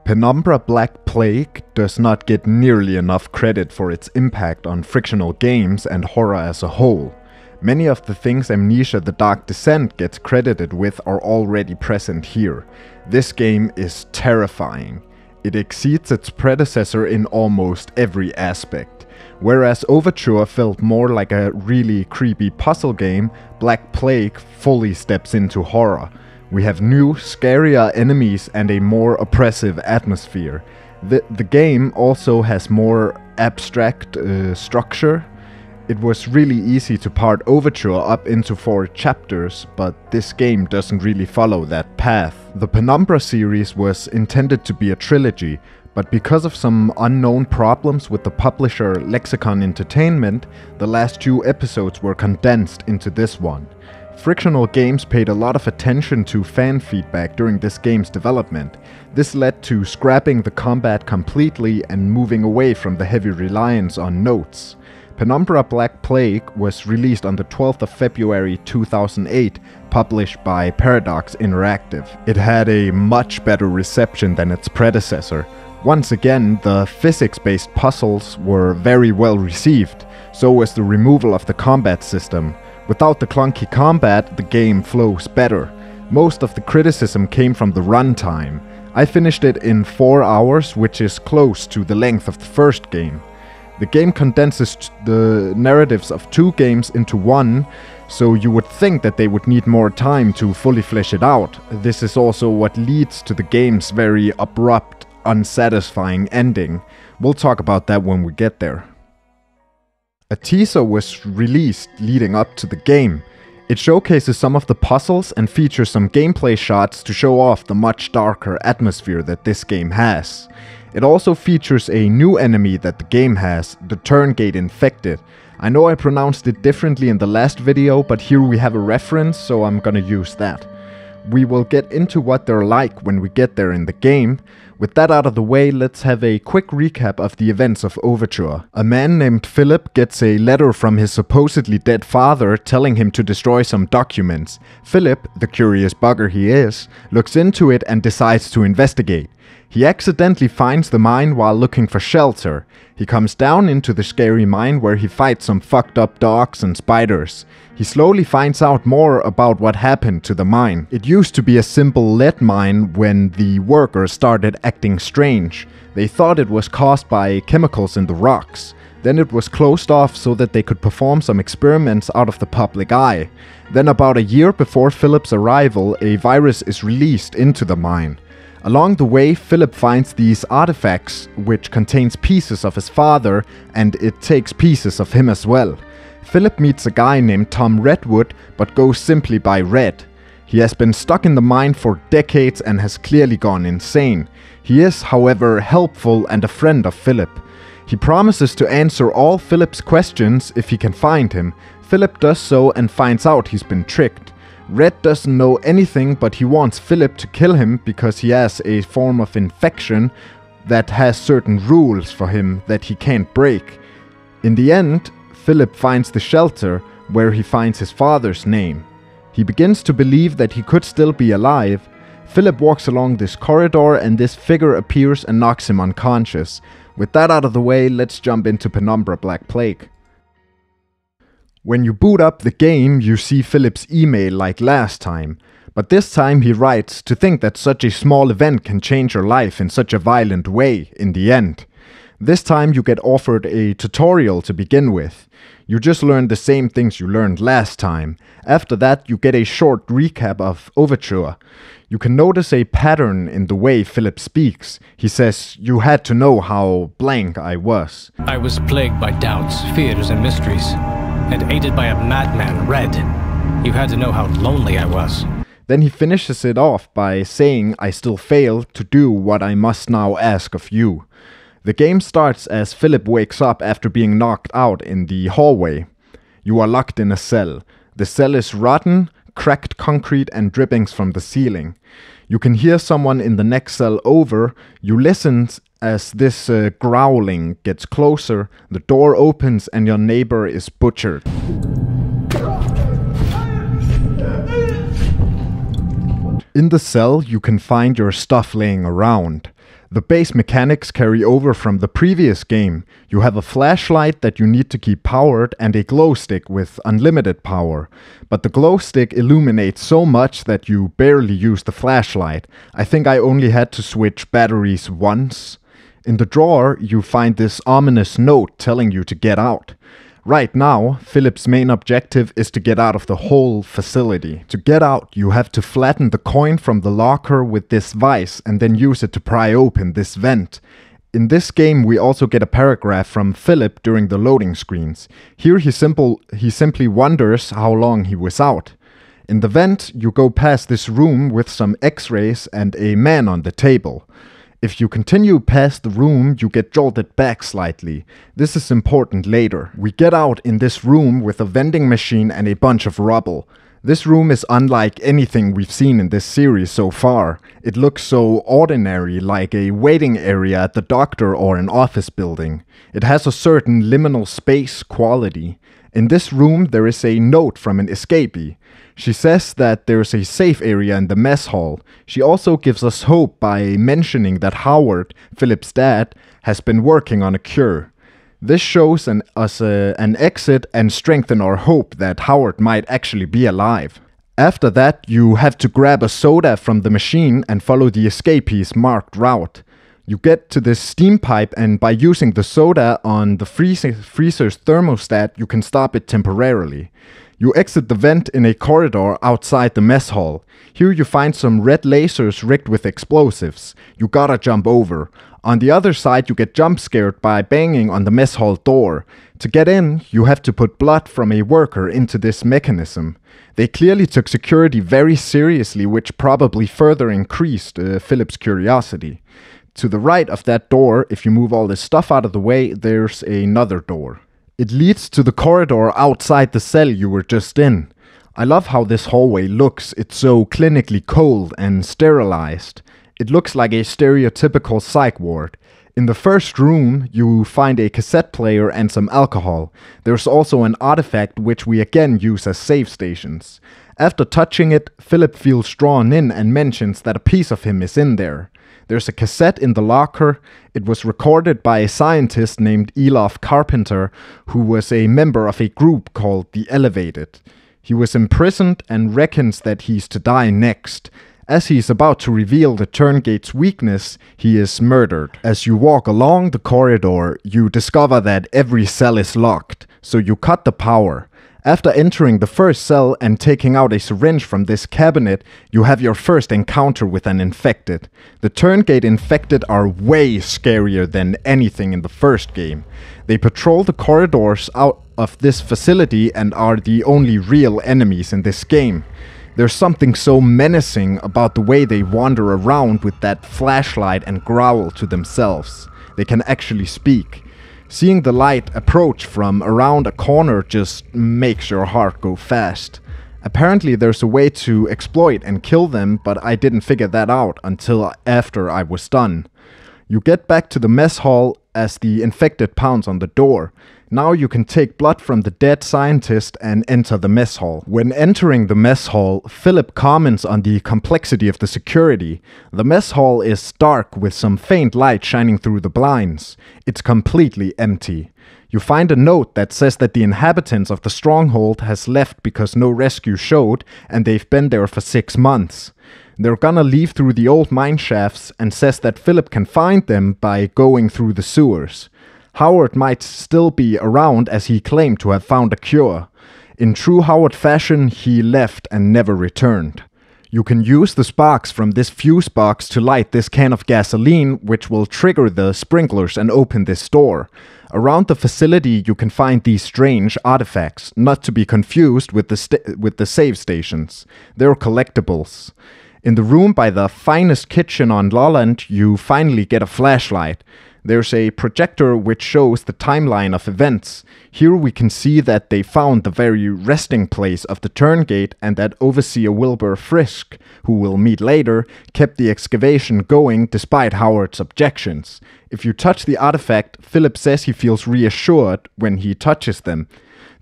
Penumbra Black Plague does not get nearly enough credit for its impact on frictional games and horror as a whole. Many of the things Amnesia: The Dark Descent gets credited with are already present here. This game is terrifying. It exceeds its predecessor in almost every aspect. Whereas Overture felt more like a really creepy puzzle game, Black Plague fully steps into horror. We have new, scarier enemies and a more oppressive atmosphere. The game also has more abstract structure. It was really easy to part Overture up into 4 chapters, but this game doesn't really follow that path. The Penumbra series was intended to be a trilogy, but because of some unknown problems with the publisher Lexicon Entertainment, the last 2 episodes were condensed into this one. Frictional Games paid a lot of attention to fan feedback during this game's development. This led to scrapping the combat completely and moving away from the heavy reliance on notes. Penumbra Black Plague was released on the 12th of February 2008, published by Paradox Interactive. It had a much better reception than its predecessor. Once again, the physics-based puzzles were very well received, so was the removal of the combat system. Without the clunky combat, the game flows better. Most of the criticism came from the runtime. I finished it in 4 hours, which is close to the length of the first game. The game condenses the narratives of 2 games into one, so you would think that they would need more time to fully flesh it out. This is also what leads to the game's very abrupt, unsatisfying ending. We'll talk about that when we get there. A teaser was released leading up to the game. It showcases some of the puzzles and features some gameplay shots to show off the much darker atmosphere that this game has. It also features a new enemy that the game has, the Turngate Infected. I know I pronounced it differently in the last video, but here we have a reference, so I'm gonna use that. We will get into what they're like when we get there in the game. With that out of the way, let's have a quick recap of the events of Overture. A man named Philip gets a letter from his supposedly dead father telling him to destroy some documents. Philip, the curious bugger he is, looks into it and decides to investigate. He accidentally finds the mine while looking for shelter. He comes down into the scary mine where he fights some fucked up dogs and spiders. He slowly finds out more about what happened to the mine. It used to be a simple lead mine when the workers started acting strange. They thought it was caused by chemicals in the rocks. Then it was closed off so that they could perform some experiments out of the public eye. Then about a year before Philip's arrival, a virus is released into the mine. Along the way, Philip finds these artifacts, which contains pieces of his father, and it takes pieces of him as well. Philip meets a guy named Tom Redwood, but goes simply by Red. He has been stuck in the mine for decades and has clearly gone insane. He is, however, helpful and a friend of Philip. He promises to answer all Philip's questions if he can find him. Philip does so and finds out he's been tricked. Red doesn't know anything, but he wants Philip to kill him because he has a form of infection that has certain rules for him that he can't break. In the end, Philip finds the shelter where he finds his father's name. He begins to believe that he could still be alive. Philip walks along this corridor and this figure appears and knocks him unconscious. With that out of the way, let's jump into Penumbra Black Plague. When you boot up the game, you see Philip's email like last time, but this time he writes to think that such a small event can change your life in such a violent way in the end. This time you get offered a tutorial to begin with. You just learn the same things you learned last time. After that you get a short recap of Overture. You can notice a pattern in the way Philip speaks. He says, "You had to know how blank I was. I was plagued by doubts, fears, and mysteries, and aided by a madman, Red. You had to know how lonely I was." Then he finishes it off by saying, "I still fail to do what I must now ask of you." The game starts as Philip wakes up after being knocked out in the hallway. You are locked in a cell. The cell is rotten, cracked concrete and drippings from the ceiling. You can hear someone in the next cell over. You listen as this growling gets closer. The door opens and your neighbor is butchered. In the cell, you can find your stuff laying around. The base mechanics carry over from the previous game. You have a flashlight that you need to keep powered and a glow stick with unlimited power. But the glow stick illuminates so much that you barely use the flashlight. I think I only had to switch batteries once. In the drawer, you find this ominous note telling you to get out. Right now, Philip's main objective is to get out of the whole facility. To get out, you have to flatten the coin from the locker with this vise and then use it to pry open this vent. In this game, we also get a paragraph from Philip during the loading screens. Here he simply wonders how long he was out. In the vent, you go past this room with some x-rays and a man on the table. If you continue past the room, you get jolted back slightly. This is important later. We get out in this room with a vending machine and a bunch of rubble. This room is unlike anything we've seen in this series so far. It looks so ordinary, like a waiting area at the doctor or an office building. It has a certain liminal space quality. In this room, there is a note from an escapee. She says that there's a safe area in the mess hall. She also gives us hope by mentioning that Howard, Philip's dad, has been working on a cure. This shows us an exit and strengthens our hope that Howard might actually be alive. After that, you have to grab a soda from the machine and follow the escapee's marked route. You get to this steam pipe, and by using the soda on the freezer's thermostat, you can stop it temporarily. You exit the vent in a corridor outside the mess hall. Here you find some red lasers rigged with explosives. You gotta jump over. On the other side, you get jump scared by banging on the mess hall door. To get in, you have to put blood from a worker into this mechanism. They clearly took security very seriously, which probably further increased Philip's curiosity. To the right of that door, if you move all this stuff out of the way, there's another door. It leads to the corridor outside the cell you were just in. I love how this hallway looks. It's so clinically cold and sterilized. It looks like a stereotypical psych ward. In the first room, you find a cassette player and some alcohol. There's also an artifact which we again use as save stations. After touching it, Philip feels drawn in and mentions that a piece of him is in there. There's a cassette in the locker. It was recorded by a scientist named Elof Carpenter, who was a member of a group called the Elevated. He was imprisoned and reckons that he's to die next. As he's about to reveal the Turngate's weakness, he is murdered. As you walk along the corridor, you discover that every cell is locked, so you cut the power. After entering the first cell and taking out a syringe from this cabinet, you have your first encounter with an infected. The Turngate infected are way scarier than anything in the first game. They patrol the corridors out of this facility and are the only real enemies in this game. There's something so menacing about the way they wander around with that flashlight and growl to themselves. They can actually speak. Seeing the light approach from around a corner just makes your heart go fast. Apparently there's a way to exploit and kill them, but I didn't figure that out until after I was done. You get back to the mess hall as the infected pounds on the door. Now you can take blood from the dead scientist and enter the mess hall. When entering the mess hall, Philip comments on the complexity of the security. The mess hall is dark with some faint light shining through the blinds. It's completely empty. You find a note that says that the inhabitants of the stronghold has left because no rescue showed, and they've been there for 6 months. They're gonna leave through the old mine shafts, and says that Philip can find them by going through the sewers. Howard might still be around, as he claimed to have found a cure. In true Howard fashion, he left and never returned. You can use the sparks from this fuse box to light this can of gasoline, which will trigger the sprinklers and open this door. Around the facility you can find these strange artifacts, not to be confused with the save stations. They're collectibles. In the room by the finest kitchen on Lolland, you finally get a flashlight. There's a projector which shows the timeline of events. Here we can see that they found the very resting place of the Turngate, and that Overseer Wilbur Frisk, who we'll meet later, kept the excavation going despite Howard's objections. If you touch the artifact, Philip says he feels reassured when he touches them.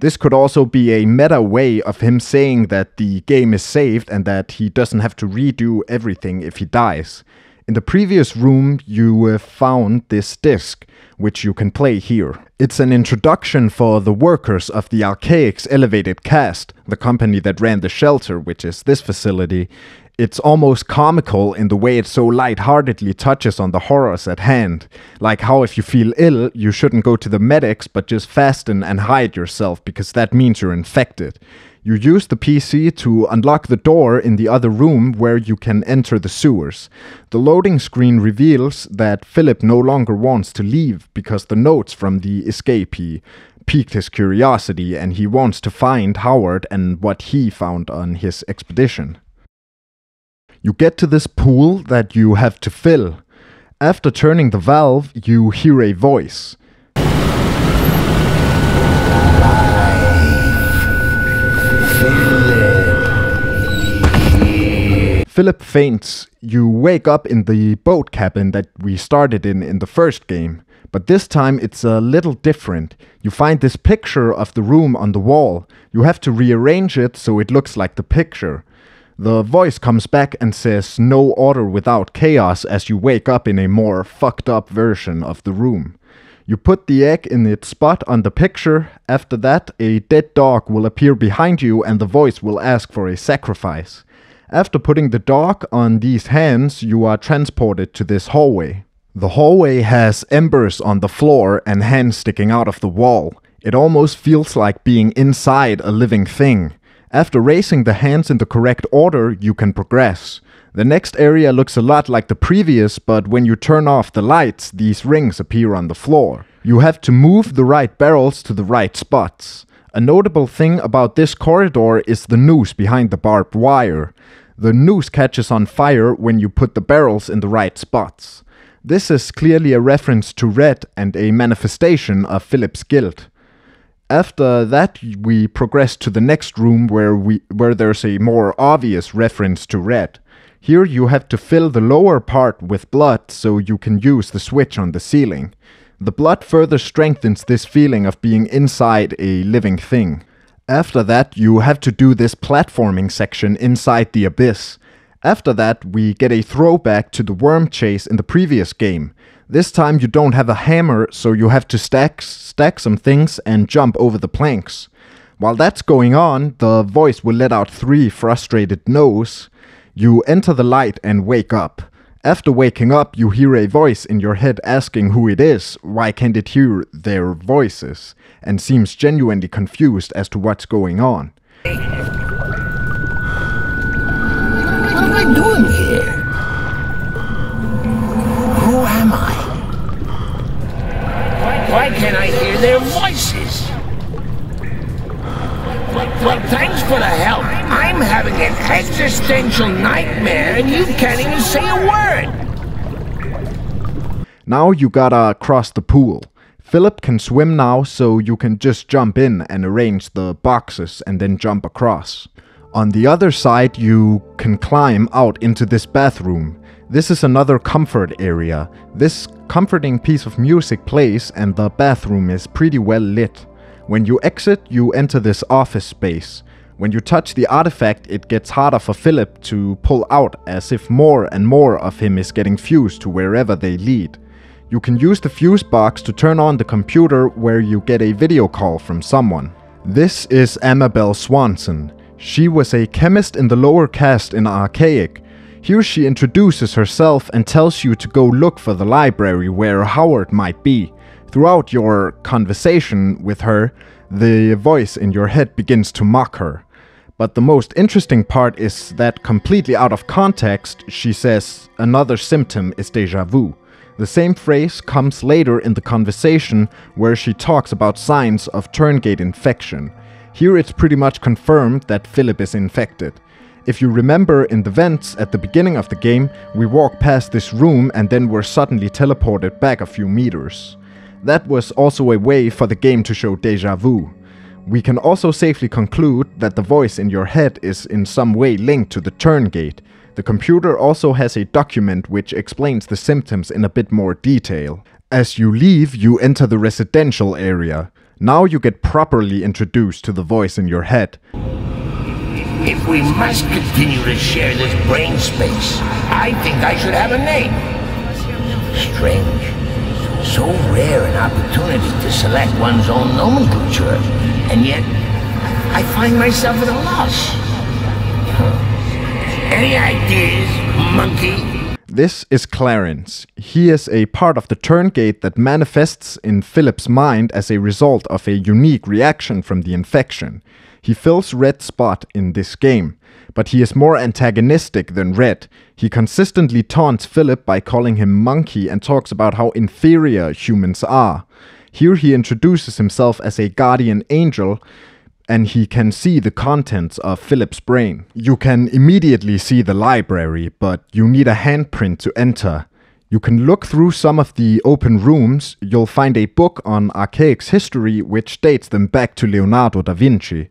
This could also be a meta way of him saying that the game is saved and that he doesn't have to redo everything if he dies. In the previous room, you found this disc, which you can play here. It's an introduction for the workers of the Archaic's Elevated Cast, the company that ran the shelter, which is this facility. It's almost comical in the way it so lightheartedly touches on the horrors at hand. Like how if you feel ill, you shouldn't go to the medics, but just fasten and hide yourself, because that means you're infected. You use the PC to unlock the door in the other room where you can enter the sewers. The loading screen reveals that Philip no longer wants to leave because the notes from the escapee piqued his curiosity and he wants to find Howard and what he found on his expedition. You get to this pool that you have to fill. After turning the valve, you hear a voice. Philip faints. You wake up in the boat cabin that we started in the first game. But this time it's a little different. You find this picture of the room on the wall. You have to rearrange it so it looks like the picture. The voice comes back and says no order without chaos as you wake up in a more fucked up version of the room. You put the egg in its spot on the picture. After that, a dead dog will appear behind you and the voice will ask for a sacrifice. After putting the dog on these hands, you are transported to this hallway. The hallway has embers on the floor and hands sticking out of the wall. It almost feels like being inside a living thing. After raising the hands in the correct order, you can progress. The next area looks a lot like the previous, but when you turn off the lights, these rings appear on the floor. You have to move the right barrels to the right spots. A notable thing about this corridor is the noose behind the barbed wire. The noose catches on fire when you put the barrels in the right spots. This is clearly a reference to Red and a manifestation of Philip's guilt. After that, we progress to the next room where there's a more obvious reference to Red. Here you have to fill the lower part with blood so you can use the switch on the ceiling. The blood further strengthens this feeling of being inside a living thing. After that, you have to do this platforming section inside the abyss. After that, we get a throwback to the worm chase in the previous game. This time you don't have a hammer, so you have to stack some things and jump over the planks. While that's going on, the voice will let out 3 frustrated no's. You enter the light and wake up. After waking up, you hear a voice in your head asking who it is, why can't it hear their voices, and seems genuinely confused as to what's going on. What am I doing here? Who am I? Why can't I hear their voices? Well, thanks for the help. I'm having an existential nightmare and you can't even say a word. Now you gotta cross the pool. Philip can swim now, so you can just jump in and arrange the boxes and then jump across. On the other side, you can climb out into this bathroom. This is another comfort area. This comforting piece of music plays and the bathroom is pretty well lit. When you exit, you enter this office space. When you touch the artifact, it gets harder for Philip to pull out as if more and more of him is getting fused to wherever they lead. You can use the fuse box to turn on the computer where you get a video call from someone. This is Amabel Swanson. She was a chemist in the lower caste in Archaic. Here she introduces herself and tells you to go look for the library where Howard might be. Throughout your conversation with her, the voice in your head begins to mock her. But the most interesting part is that completely out of context, she says another symptom is déjà vu. The same phrase comes later in the conversation where she talks about signs of Turngate infection. Here it's pretty much confirmed that Philip is infected. If you remember in the vents at the beginning of the game, we walked past this room and then were suddenly teleported back a few meters. That was also a way for the game to show déjà vu. We can also safely conclude that the voice in your head is in some way linked to the Turngate. The computer also has a document which explains the symptoms in a bit more detail. As you leave, you enter the residential area. Now you get properly introduced to the voice in your head. If we must continue to share this brain space, I think I should have a name. Strange. So rare an opportunity to select one's own nomenclature, and yet I find myself at a loss. Any ideas, monkey? This is Clarence. He is a part of the Turngate that manifests in Philip's mind as a result of a unique reaction from the infection. He fills Red's spot in this game, but he is more antagonistic than Red. He consistently taunts Philip by calling him monkey and talks about how inferior humans are. Here he introduces himself as a guardian angel, and he can see the contents of Philip's brain. You can immediately see the library, but you need a handprint to enter. You can look through some of the open rooms. You'll find a book on archaics history which dates them back to Leonardo da Vinci.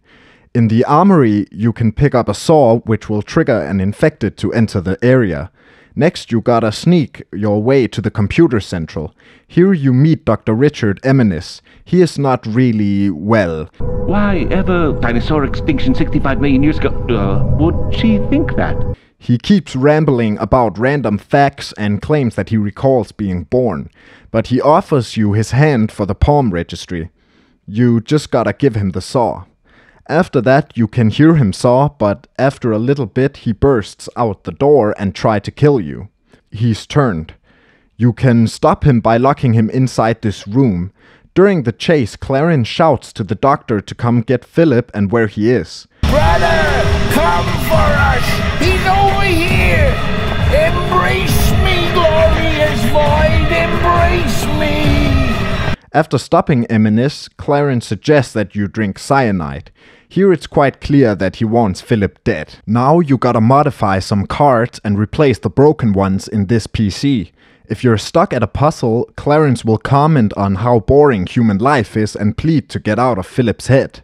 In the armory, you can pick up a saw which will trigger an infected to enter the area. Next, you gotta sneak your way to the computer central. Here you meet Dr. Richard Eminis. He is not really well. Why ever dinosaur extinction 65 million years ago? Would she think that? He keeps rambling about random facts and claims that he recalls being born. But he offers you his hand for the palm registry. You just gotta give him the saw. After that, you can hear him saw, but after a little bit, he bursts out the door and tries to kill you. He's turned. You can stop him by locking him inside this room. During the chase, Clarence shouts to the doctor to come get Philip and where he is. Brother, come for us! He's over here! Embrace me, glorious void! Embrace me! After stopping Eminis, Clarence suggests that you drink cyanide. Here it's quite clear that he wants Philip dead. Now you gotta modify some cards and replace the broken ones in this PC. If you're stuck at a puzzle, Clarence will comment on how boring human life is and plead to get out of Philip's head.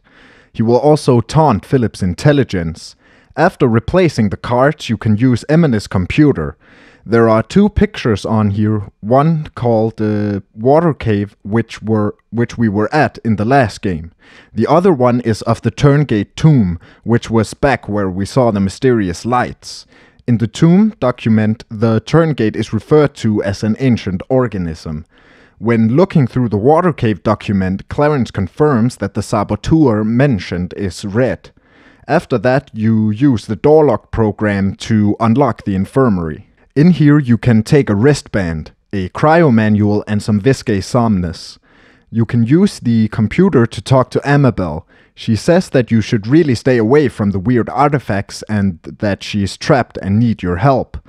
He will also taunt Philip's intelligence. After replacing the cards, you can use Eminis' computer. There are two pictures on here, one called the water cave, which we were at in the last game. The other one is of the Turngate tomb, which was back where we saw the mysterious lights. In the tomb document, the Turngate is referred to as an ancient organism. When looking through the water cave document, Clarence confirms that the saboteur mentioned is Red. After that, you use the door lock program to unlock the infirmary. In here you can take a wristband, a cryo manual and some Viscay Somnus. You can use the computer to talk to Amabel. She says that you should really stay away from the weird artifacts and that she's trapped and need your help.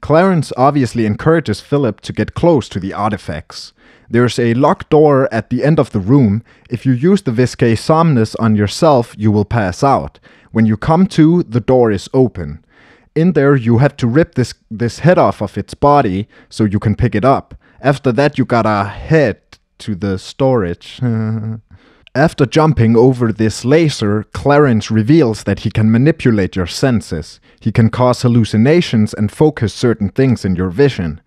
Clarence obviously encourages Philip to get close to the artifacts. There's a locked door at the end of the room. If you use the Viscay Somnus on yourself, you will pass out. When you come to, the door is open. In there, you have to rip this head off of its body so you can pick it up. After that, you gotta head to the storage. After jumping over this laser, Clarence reveals that he can manipulate your senses. He can cause hallucinations and focus certain things in your vision.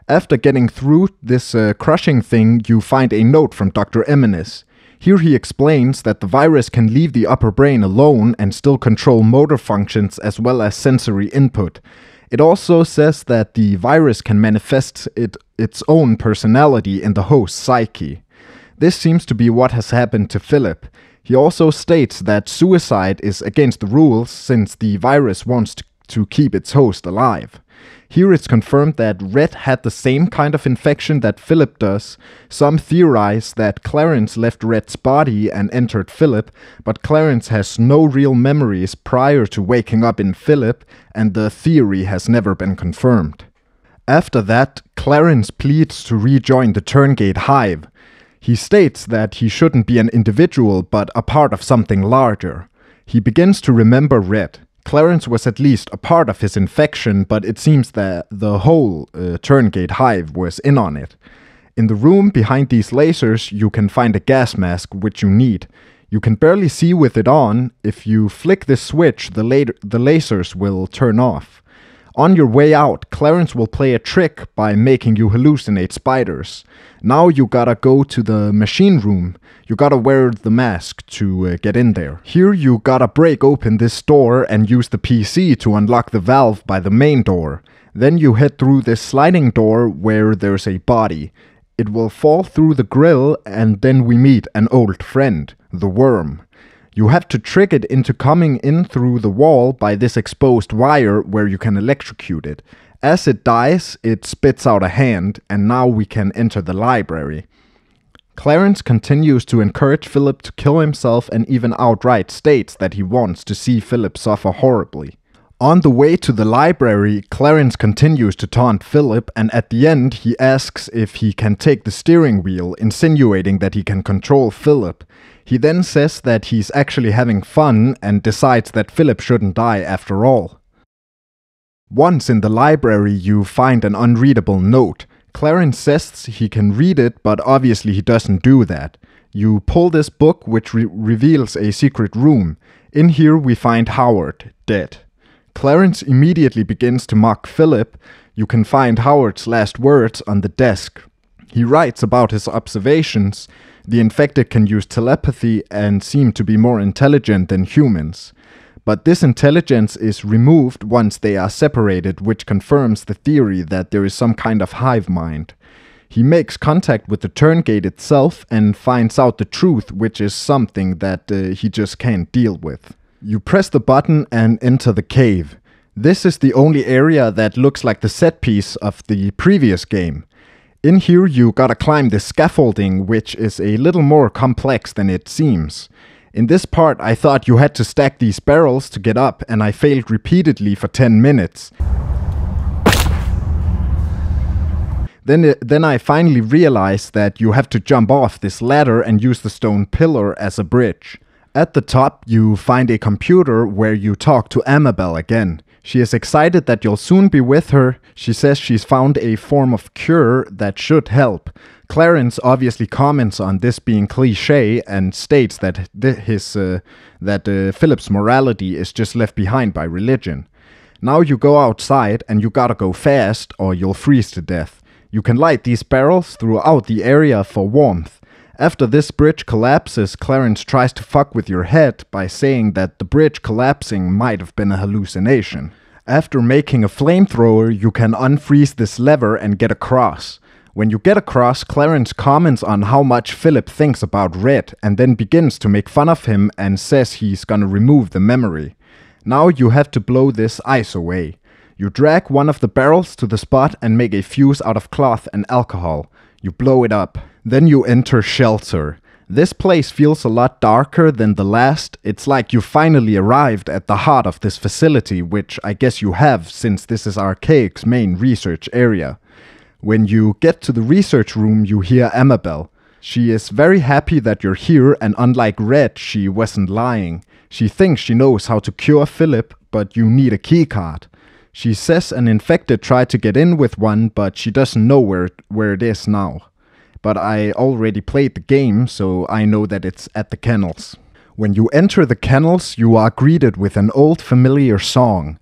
After getting through this crushing thing, you find a note from Dr. Eminis. Here he explains that the virus can leave the upper brain alone and still control motor functions as well as sensory input. It also says that the virus can manifest its own personality in the host's psyche. This seems to be what has happened to Philip. He also states that suicide is against the rules since the virus wants to keep its host alive. Here it's confirmed that Red had the same kind of infection that Philip does. Some theorize that Clarence left Red's body and entered Philip, but Clarence has no real memories prior to waking up in Philip, and the theory has never been confirmed. After that, Clarence pleads to rejoin the Turngate Hive. He states that he shouldn't be an individual, but a part of something larger. He begins to remember Red. Clarence was at least a part of his infection, but it seems that the whole Turngate Hive was in on it. In the room behind these lasers, you can find a gas mask, which you need. You can barely see with it on. If you flick this switch, the lasers will turn off. On your way out, Clarence will play a trick by making you hallucinate spiders. Now you gotta go to the machine room. You gotta wear the mask to get in there. Here you gotta break open this door and use the PC to unlock the valve by the main door. Then you head through this sliding door where there's a body. It will fall through the grill and then we meet an old friend, the worm. You have to trick it into coming in through the wall by this exposed wire where you can electrocute it. As it dies, it spits out a hand, and now we can enter the library. Clarence continues to encourage Philip to kill himself and even outright states that he wants to see Philip suffer horribly. On the way to the library, Clarence continues to taunt Philip, and at the end he asks if he can take the steering wheel, insinuating that he can control Philip. He then says that he's actually having fun and decides that Philip shouldn't die after all. Once in the library, you find an unreadable note. Clarence says he can read it, but obviously he doesn't do that. You pull this book, which reveals a secret room. In here we find Howard, dead. Clarence immediately begins to mock Philip. You can find Howard's last words on the desk. He writes about his observations. The infected can use telepathy and seem to be more intelligent than humans. But this intelligence is removed once they are separated, which confirms the theory that there is some kind of hive mind. He makes contact with the Turngate itself and finds out the truth, which is something that he just can't deal with. You press the button and enter the cave. This is the only area that looks like the set piece of the previous game. In here you gotta climb the scaffolding, which is a little more complex than it seems. In this part I thought you had to stack these barrels to get up, and I failed repeatedly for 10 minutes. Then I finally realized that you have to jump off this ladder and use the stone pillar as a bridge. At the top you find a computer where you talk to Amabel again. She is excited that you'll soon be with her. She says she's found a form of cure that should help. Clarence obviously comments on this being cliché and states that Philip's morality is just left behind by religion. Now you go outside and you gotta go fast or you'll freeze to death. You can light these barrels throughout the area for warmth. After this bridge collapses, Clarence tries to fuck with your head by saying that the bridge collapsing might have been a hallucination. After making a flamethrower, you can unfreeze this lever and get across. When you get across, Clarence comments on how much Philip thinks about Red and then begins to make fun of him and says he's gonna remove the memory. Now you have to blow this ice away. You drag one of the barrels to the spot and make a fuse out of cloth and alcohol. You blow it up. Then you enter Shelter. This place feels a lot darker than the last. It's like you finally arrived at the heart of this facility, which I guess you have since this is Archaic's main research area. When you get to the research room, you hear Amabel. She is very happy that you're here, and unlike Red, she wasn't lying. She thinks she knows how to cure Philip, but you need a keycard. She says an infected tried to get in with one, but she doesn't know where it is now. But I already played the game, so I know that it's at the kennels. When you enter the kennels, you are greeted with an old familiar song.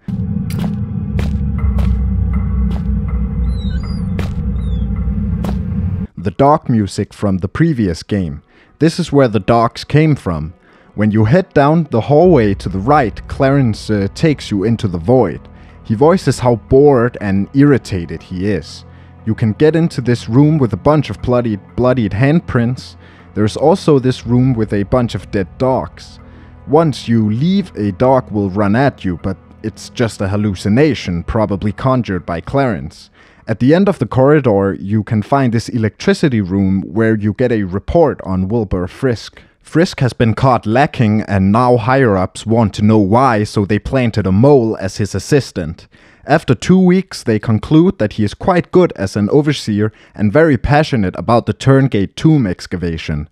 The dog music from the previous game. This is where the dogs came from. When you head down the hallway to the right, Clarence takes you into the void. He voices how bored and irritated he is. You can get into this room with a bunch of bloodied handprints. There's also this room with a bunch of dead dogs. Once you leave, a dog will run at you, but it's just a hallucination, probably conjured by Clarence. At the end of the corridor, you can find this electricity room where you get a report on Wilbur Frisk. Frisk has been caught lacking, and now higher-ups want to know why, so they planted a mole as his assistant. After 2 weeks, they conclude that he is quite good as an overseer and very passionate about the Turngate tomb excavation.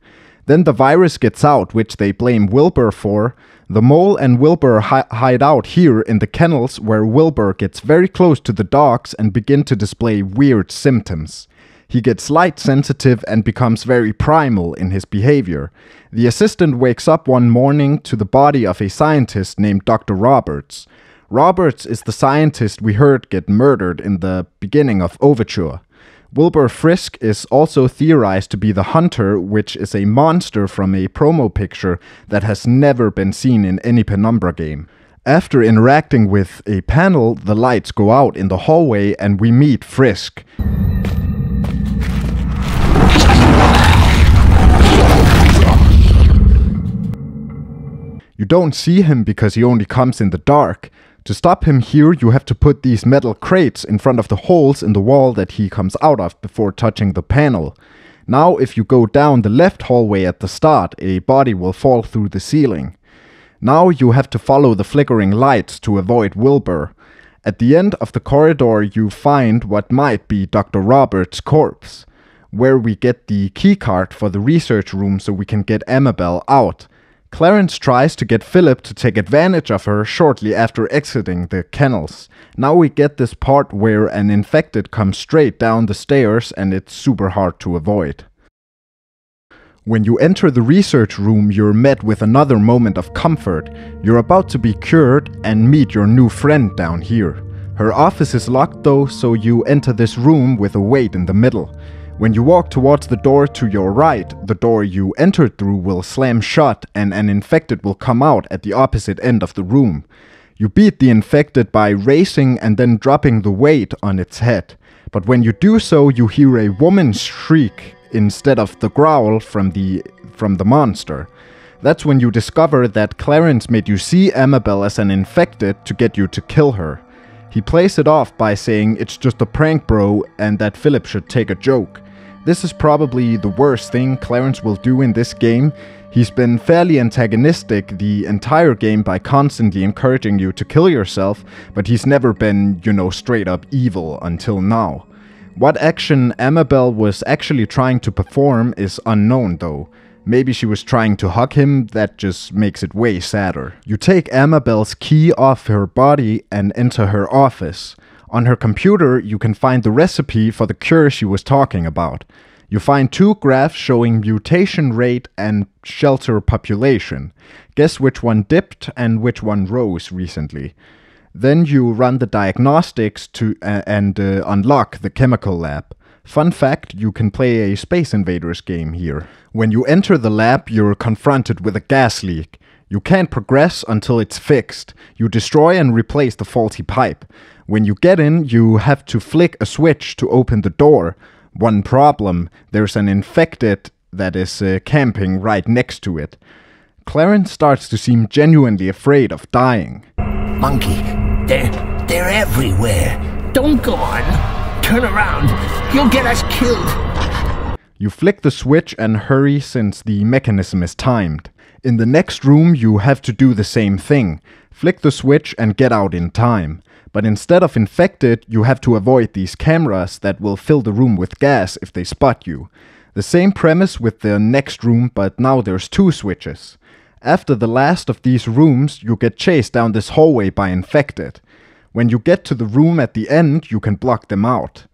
Then the virus gets out, which they blame Wilbur for. The mole and Wilbur hide out here in the kennels, where Wilbur gets very close to the dogs and begin to display weird symptoms. He gets light sensitive and becomes very primal in his behavior. The assistant wakes up one morning to the body of a scientist named Dr. Roberts. Roberts is the scientist we heard get murdered in the beginning of Overture. Wilbur Frisk is also theorized to be the Hunter, which is a monster from a promo picture that has never been seen in any Penumbra game. After interacting with a panel, the lights go out in the hallway and we meet Frisk. You don't see him because he only comes in the dark. To stop him here, you have to put these metal crates in front of the holes in the wall that he comes out of before touching the panel. Now, if you go down the left hallway at the start, a body will fall through the ceiling. Now you have to follow the flickering lights to avoid Wilbur. At the end of the corridor, you find what might be Dr. Roberts' corpse, where we get the keycard for the research room so we can get Amabel out. Clarence tries to get Philip to take advantage of her shortly after exiting the kennels. Now we get this part where an infected comes straight down the stairs and it's super hard to avoid. When you enter the research room, you're met with another moment of comfort. You're about to be cured and meet your new friend down here. Her office is locked though, so you enter this room with a weight in the middle. When you walk towards the door to your right, the door you entered through will slam shut and an infected will come out at the opposite end of the room. You beat the infected by raising and then dropping the weight on its head. But when you do so, you hear a woman's shriek instead of the growl from the monster. That's when you discover that Clarence made you see Amabel as an infected to get you to kill her. He plays it off by saying it's just a prank, bro, and that Philip should take a joke. This is probably the worst thing Clarence will do in this game. He's been fairly antagonistic the entire game by constantly encouraging you to kill yourself, but he's never been, straight up evil until now. What action Amabel was actually trying to perform is unknown though. Maybe she was trying to hug him, that just makes it way sadder. You take Amabel's key off her body and enter her office. On her computer, you can find the recipe for the cure she was talking about. You find 2 graphs showing mutation rate and shelter population. Guess which one dipped and which one rose recently. Then you run the diagnostics and unlock the chemical lab. Fun fact, you can play a Space Invaders game here. When you enter the lab, you're confronted with a gas leak. You can't progress until it's fixed. You destroy and replace the faulty pipe. When you get in, you have to flick a switch to open the door. One problem, there's an infected that is camping right next to it. Clarence starts to seem genuinely afraid of dying. Monkey, they're everywhere. Don't go on. Turn around. You'll get us killed. You flick the switch and hurry since the mechanism is timed. In the next room, you have to do the same thing. Flick the switch and get out in time. But instead of infected, you have to avoid these cameras that will fill the room with gas if they spot you. The same premise with the next room, but now there's 2 switches. After the last of these rooms, you get chased down this hallway by infected. When you get to the room at the end, you can block them out.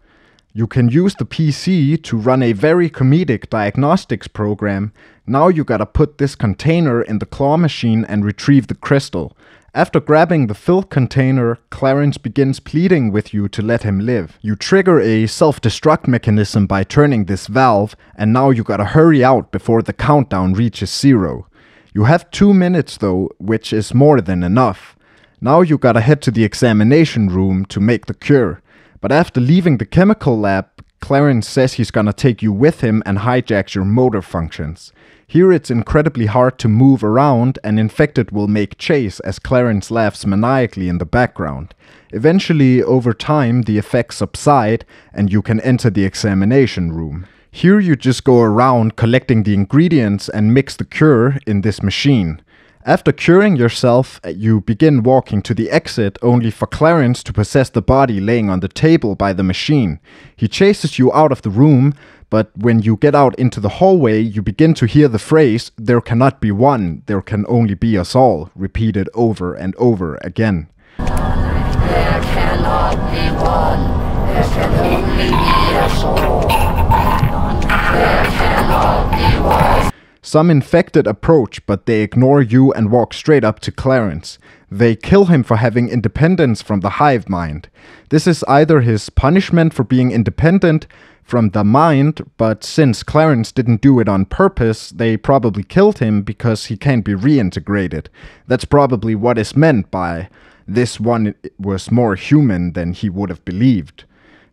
You can use the PC to run a very comedic diagnostics program. Now you gotta put this container in the claw machine and retrieve the crystal. After grabbing the filth container, Clarence begins pleading with you to let him live. You trigger a self-destruct mechanism by turning this valve, and now you gotta hurry out before the countdown reaches 0. You have 2 minutes though, which is more than enough. Now you gotta head to the examination room to make the cure. But after leaving the chemical lab, Clarence says he's gonna take you with him and hijacks your motor functions. Here it's incredibly hard to move around and infected will make chase as Clarence laughs maniacally in the background. Eventually, over time, the effects subside and you can enter the examination room. Here you just go around collecting the ingredients and mix the cure in this machine. After curing yourself, you begin walking to the exit, only for Clarence to possess the body laying on the table by the machine. He chases you out of the room, but when you get out into the hallway, you begin to hear the phrase, "There cannot be one, there can only be us all," repeated over and over again. There cannot be one, there can only be us all. There cannot be one. Some infected approach, but they ignore you and walk straight up to Clarence. They kill him for having independence from the hive mind. This is either his punishment for being independent from the mind, but since Clarence didn't do it on purpose, they probably killed him because he can't be reintegrated. That's probably what is meant by this one was more human than he would have believed.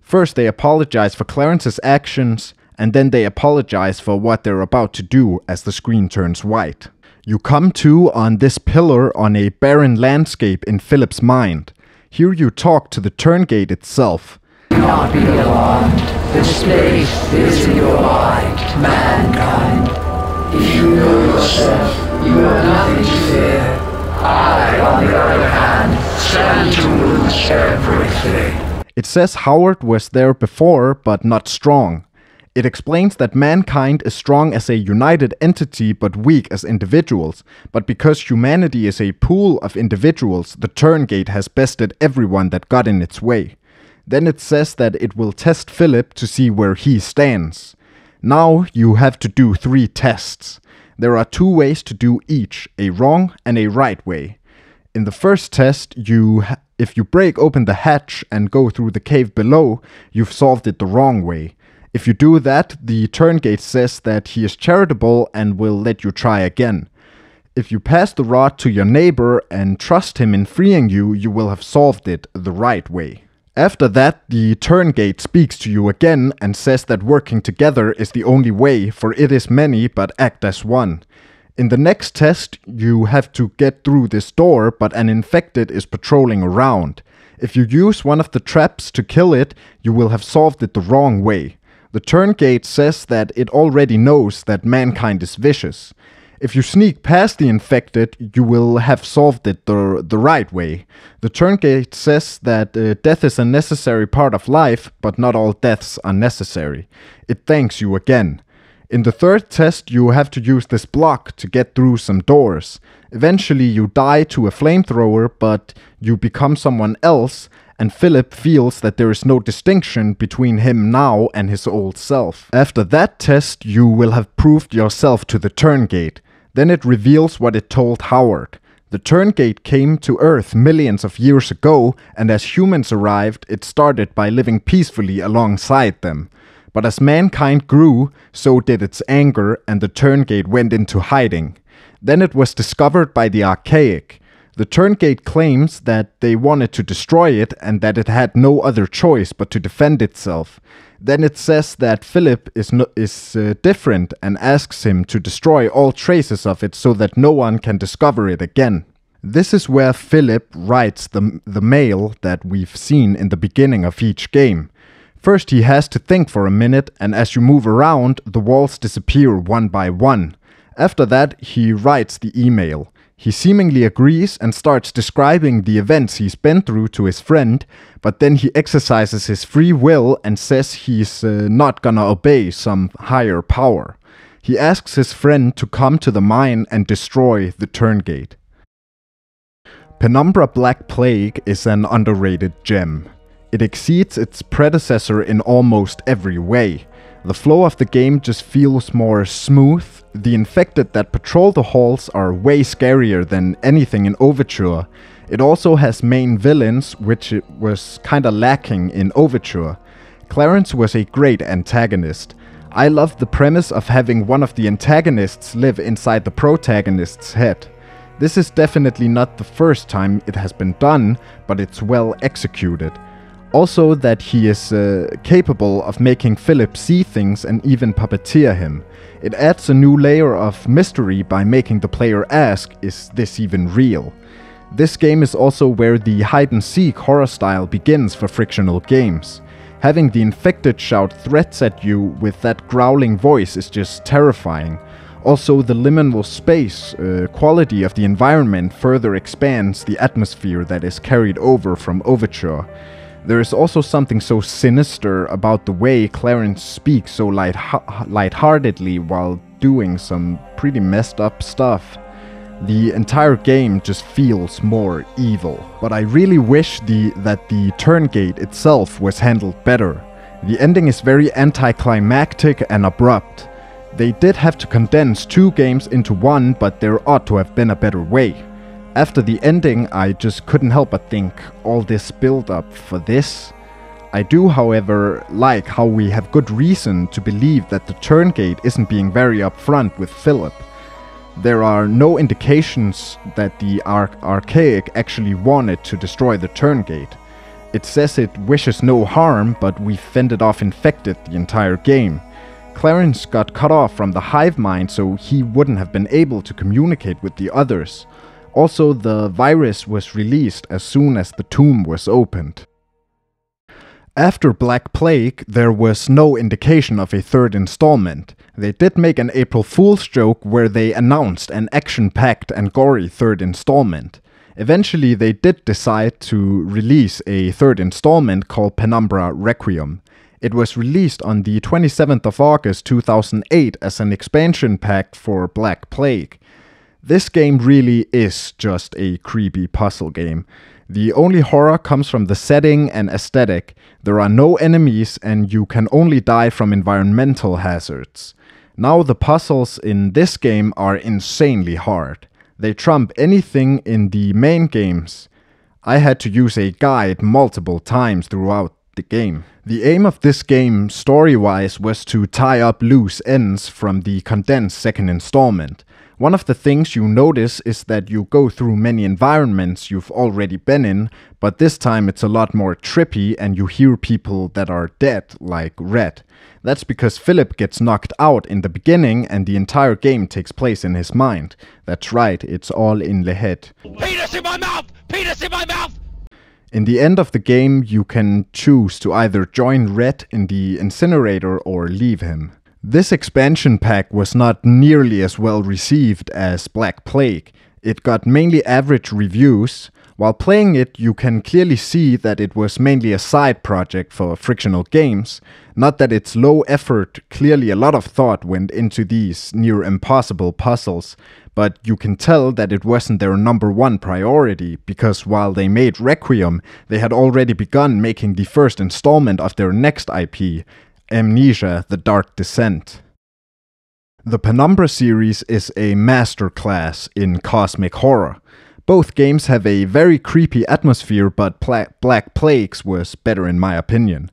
First, they apologize for Clarence's actions, and then they apologize for what they're about to do as the screen turns white. You come to on this pillar on a barren landscape in Philip's mind. Here you talk to the Turngate itself. Do not be alarmed. This space is in your mind, mankind. If you know yourself, you have nothing to fear. I, on the other hand, stand to lose everything. It says Howard was there before, but not strong. It explains that mankind is strong as a united entity but weak as individuals, but because humanity is a pool of individuals, the Turngate has bested everyone that got in its way. Then it says that it will test Philip to see where he stands. Now you have to do 3 tests. There are 2 ways to do each, a wrong and a right way. In the first test, if you break open the hatch and go through the cave below, you've solved it the wrong way. If you do that, the Turngate says that he is charitable and will let you try again. If you pass the rod to your neighbor and trust him in freeing you, you will have solved it the right way. After that, the Turngate speaks to you again and says that working together is the only way, for it is many but act as one. In the next test, you have to get through this door, but an infected is patrolling around. If you use one of the traps to kill it, you will have solved it the wrong way. The Turngate says that it already knows that mankind is vicious. If you sneak past the infected, you will have solved it the right way. The Turngate says that death is a necessary part of life, but not all deaths are necessary. It thanks you again. In the third test, you have to use this block to get through some doors. Eventually you die to a flamethrower, but you become someone else, and Philip feels that there is no distinction between him now and his old self. After that test, you will have proved yourself to the Turngate. Then it reveals what it told Howard. The Turngate came to Earth millions of years ago, and as humans arrived, it started by living peacefully alongside them. But as mankind grew, so did its anger, and the Turngate went into hiding. Then it was discovered by the Archaic. The Turngate claims that they wanted to destroy it and that it had no other choice but to defend itself. Then it says that Philip is different and asks him to destroy all traces of it so that no one can discover it again. This is where Philip writes the mail that we've seen in the beginning of each game. First he has to think for a minute, and as you move around, the walls disappear one by one. After that, he writes the email. He seemingly agrees and starts describing the events he's been through to his friend, but then he exercises his free will and says he's not gonna obey some higher power. He asks his friend to come to the mine and destroy the Turngate. Penumbra Black Plague is an underrated gem. It exceeds its predecessor in almost every way. The flow of the game just feels more smooth. The infected that patrol the halls are way scarier than anything in Overture. It also has main villains, which it was kinda lacking in Overture. Clarence was a great antagonist. I love the premise of having one of the antagonists live inside the protagonist's head. This is definitely not the first time it has been done, but it's well executed. Also that he is capable of making Philip see things and even puppeteer him. It adds a new layer of mystery by making the player ask, is this even real? This game is also where the hide-and-seek horror style begins for frictional games. Having the infected shout threats at you with that growling voice is just terrifying. Also, the liminal space quality of the environment further expands the atmosphere that is carried over from Overture. There is also something so sinister about the way Clarence speaks so lightheartedly while doing some pretty messed up stuff. The entire game just feels more evil. But I really wish that the Turngate itself was handled better. The ending is very anticlimactic and abrupt. They did have to condense 2 games into one, but there ought to have been a better way. After the ending, I just couldn't help but think, all this build up for this? I do, however, like how we have good reason to believe that the turn gate isn't being very upfront with Philip. There are no indications that the Archaic actually wanted to destroy the turn gate. It says it wishes no harm, but we fended off infected the entire game. Clarence got cut off from the hive mind, so he wouldn't have been able to communicate with the others. Also, the virus was released as soon as the tomb was opened. After Black Plague, there was no indication of a 3rd installment. They did make an April Fool's joke where they announced an action-packed and gory 3rd installment. Eventually, they did decide to release a 3rd installment called Penumbra Requiem. It was released on the 27th of August 2008 as an expansion pack for Black Plague. This game really is just a creepy puzzle game. The only horror comes from the setting and aesthetic. There are no enemies and you can only die from environmental hazards. Now the puzzles in this game are insanely hard. They trump anything in the main games. I had to use a guide multiple times throughout the game. The aim of this game, story-wise, was to tie up loose ends from the condensed 2nd installment. One of the things you notice is that you go through many environments you've already been in, but this time it's a lot more trippy and you hear people that are dead, like Red. That's because Philip gets knocked out in the beginning and the entire game takes place in his mind. That's right, it's all in the head. Penis in my mouth! Penis in my mouth! In the end of the game, you can choose to either join Red in the incinerator or leave him. This expansion pack was not nearly as well received as Black Plague. It got mainly average reviews. While playing it, you can clearly see that it was mainly a side project for Frictional Games. Not that it's low effort, clearly a lot of thought went into these near impossible puzzles, but you can tell that it wasn't their number 1 priority, because while they made Requiem, they had already begun making the 1st installment of their next IP, Amnesia: The Dark Descent. The Penumbra series is a masterclass in cosmic horror. Both games have a very creepy atmosphere, but Black Plague's was better in my opinion.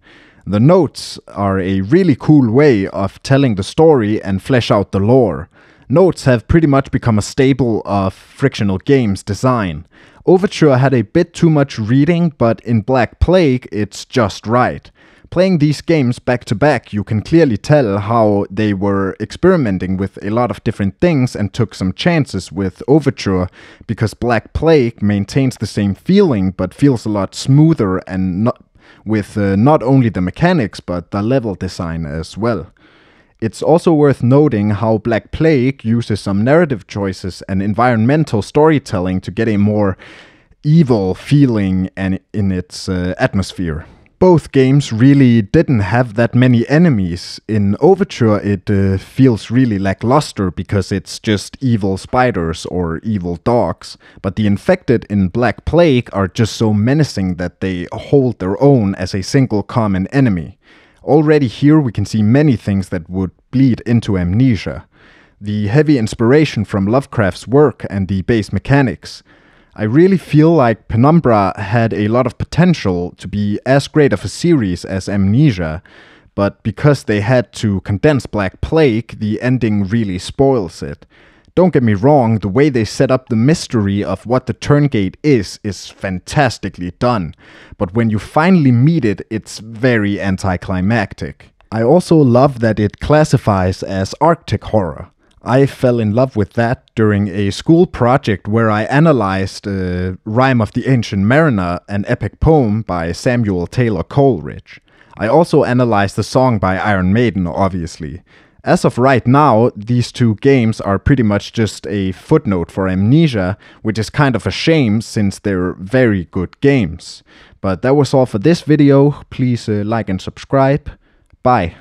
The notes are a really cool way of telling the story and flesh out the lore. Notes have pretty much become a staple of Frictional Games design. Overture had a bit too much reading, but in Black Plague it's just right. Playing these games back to back, you can clearly tell how they were experimenting with a lot of different things and took some chances with Overture, because Black Plague maintains the same feeling but feels a lot smoother and not only the mechanics but the level design as well. It's also worth noting how Black Plague uses some narrative choices and environmental storytelling to get a more evil feeling in its atmosphere. Both games really didn't have that many enemies. In Overture it feels really lackluster because it's just evil spiders or evil dogs, but the infected in Black Plague are just so menacing that they hold their own as a single common enemy. Already here we can see many things that would bleed into Amnesia. The heavy inspiration from Lovecraft's work and the base mechanics. I really feel like Penumbra had a lot of potential to be as great of a series as Amnesia, but because they had to condense Black Plague, the ending really spoils it. Don't get me wrong, the way they set up the mystery of what the Turngate is fantastically done, but when you finally meet it, it's very anticlimactic. I also love that it classifies as Arctic horror. I fell in love with that during a school project where I analyzed Rime of the Ancient Mariner, an epic poem by Samuel Taylor Coleridge. I also analyzed the song by Iron Maiden, obviously. As of right now, these two games are pretty much just a footnote for Amnesia, which is kind of a shame since they're very good games. But that was all for this video. Please like and subscribe. Bye.